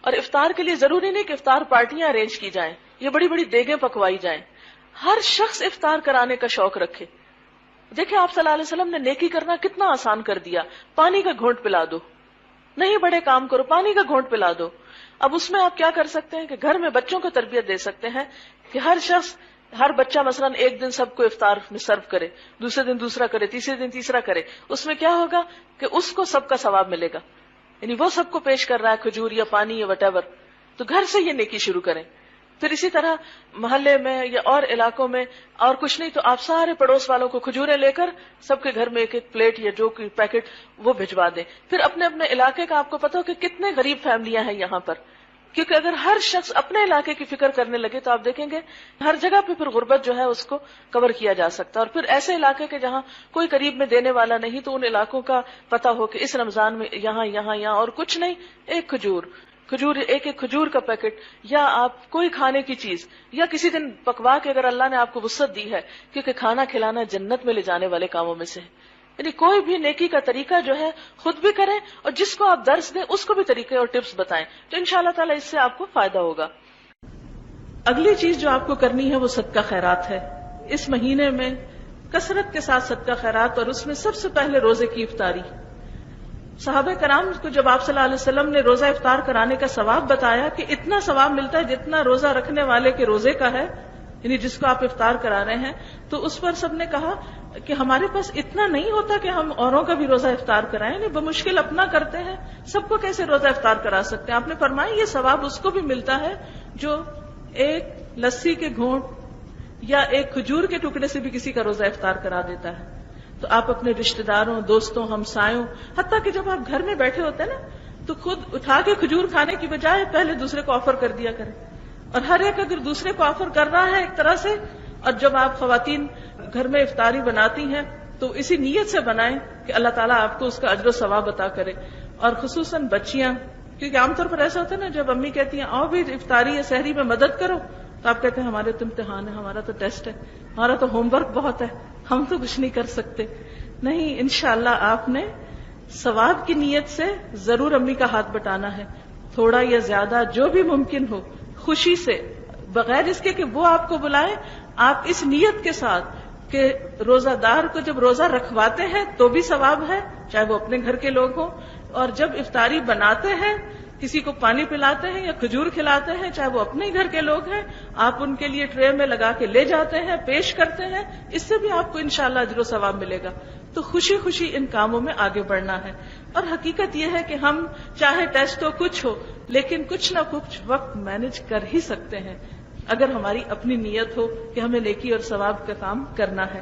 اور افطار کے لیے ضروری نہیں کہ افطار پارٹیاں ارینج کی جائیں، یہ بڑی بڑی دیگیں پکوائی جائیں. ہر شخص افطار کرانے کا شوق رکھے. دیکھیں آپ صلی اللہ علیہ وسلم نے نیکی کرنا کتنا آسان کر دیا. پانی کا گھونٹ پلا دو، نہیں بڑے کام کرو، پانی کا گھونٹ پلا دو. اب اس میں آپ کیا کر سکتے ہیں کہ گھر میں بچوں کو تربیت دے سکتے ہیں کہ ہر بچہ مثلا ایک دن سب کو افطار میں سرو کرے، دوسرے دن دوسرا کرے، تیسرے دن تیسرا کرے. اس میں کیا ہوگا کہ اس کو سب کا ثواب ملے گا. یعنی وہ سب کو پیش کر رہا ہے کھجور یا پانی یا وٹ ایور، تو گھر سے یہ نیکی شروع کریں. پھر اسی طرح محلے میں یا اور علاقوں میں اور کچھ نہیں تو آپ سارے پڑوس والوں کو کھجوریں لے کر سب کے گھر میں ایک ایک پلیٹ یا جو پیکٹ وہ بھجوا دیں. پھر اپنے اپنے علاقے کا آپ کو پتا ہو کہ کتنے غریب فیملیاں ہیں یہاں پر، کیونکہ اگر ہر شخص اپنے علاقے کی فکر کرنے لگے تو آپ دیکھیں گے ہر جگہ پہ پھر غربت جو ہے اس کو کور کیا جا سکتا ہے. اور پھر ایسے علاقے کے جہاں کوئی قریب میں دینے والا نہیں تو ان علاقوں کا پتا ہو کہ اس رمضان میں یہاں اور کچھ نہیں، ایک کھجور ایک کھجور کا پیکٹ یا آپ کوئی کھانے کی چیز یا کسی دن پکوا کے اگر اللہ نے آپ کو وسعت دی ہے، کیونکہ کھانا کھلانا جنت میں لے جانے والے کاموں میں سے ہے. یعنی کوئی بھی نیکی کا طریقہ جو ہے خود بھی کریں اور جس کو آپ درس دیں اس کو بھی طریقے اور ٹپس بتائیں، تو انشاءاللہ تعالی اس سے آپ کو فائدہ ہوگا. اگلی چیز جو آپ کو کرنی ہے وہ صدقہ خیرات ہے. اس مہینے میں کثرت کے ساتھ صدقہ خیرات، اور اس میں سب سے پہلے روزے کی افطاری. صحابہ کرام کو جب آپ صلی اللہ علیہ وسلم نے روزہ افطار کرانے کا ثواب بتایا کہ اتنا ثواب ملتا ہے جتنا روزہ رکھنے والے کے روزے کا ہے، یعنی جس کو آپ افطار کرا رہے ہیں، تو اس پر سب نے کہا کہ ہمارے پاس اتنا نہیں ہوتا کہ ہم اوروں کا بھی روزہ افطار کرائیں، یعنی بمشکل اپنا کرتے ہیں، سب کو کیسے روزہ افطار کرا سکتے ہیں. آپ نے فرمایا یہ ثواب اس کو بھی ملتا ہے جو ایک لسی کے گھونٹ یا ایک کھجور کے ٹکڑے سے بھی کسی کا روزہ افطار کرا دیتا ہے. تو آپ اپنے رشتہ داروں، دوستوں، ہمسایوں، حتیٰ کہ جب آپ گھر میں بیٹھے ہوتے ہیں نا تو خود اٹھا کے کھجور کھانے کی بجائے پہلے دوسرے کو آفر کر دیا کریں. اور ہر ایک اگر دوسرے کو آفر کر رہا ہے ایک طرح سے، اور جب آپ خواتین گھر میں افطاری بناتی ہیں تو اسی نیت سے بنائیں کہ اللہ تعالیٰ آپ کو اس کا اجر و ثواب عطا کرے. اور خصوصاً بچیاں، کیونکہ عام طور پر ایسا ہوتا ہے نا جب امی کہتی ہیں آؤ بھی افطاری یا سحری میں مدد کرو، تو آپ کہتے ہیں ہمارے تو امتحان ہے، ہمارا تو ٹیسٹ ہے، ہمارا تو ہوم ورک بہت ہے، ہم تو کچھ نہیں کر سکتے. نہیں، انشاءاللہ آپ نے ثواب کی نیت سے ضرور امی کا ہاتھ بٹانا ہے، تھوڑا یا زیادہ جو بھی ممکن ہو، خوشی سے، بغیر اس کے کہ وہ آپ کو بلائیں. آپ اس نیت کے ساتھ کہ روزہ دار کو جب روزہ رکھواتے ہیں تو بھی ثواب ہے، چاہے وہ اپنے گھر کے لوگ ہوں، اور جب افطاری بناتے ہیں کسی کو پانی پلاتے ہیں یا کھجور کھلاتے ہیں چاہے وہ اپنے گھر کے لوگ ہیں، آپ ان کے لیے ٹرے میں لگا کے لے جاتے ہیں، پیش کرتے ہیں، اس سے بھی آپ کو انشاءاللہ اجر و ثواب ملے گا. تو خوشی خوشی ان کاموں میں آگے بڑھنا ہے. اور حقیقت یہ ہے کہ ہم چاہے ٹیسٹ ہو کچھ ہو لیکن کچھ نہ کچھ وقت مینج کر ہی سکتے ہیں اگر ہماری اپنی نیت ہو کہ ہمیں نیکی اور ثواب کا کام کرنا ہے.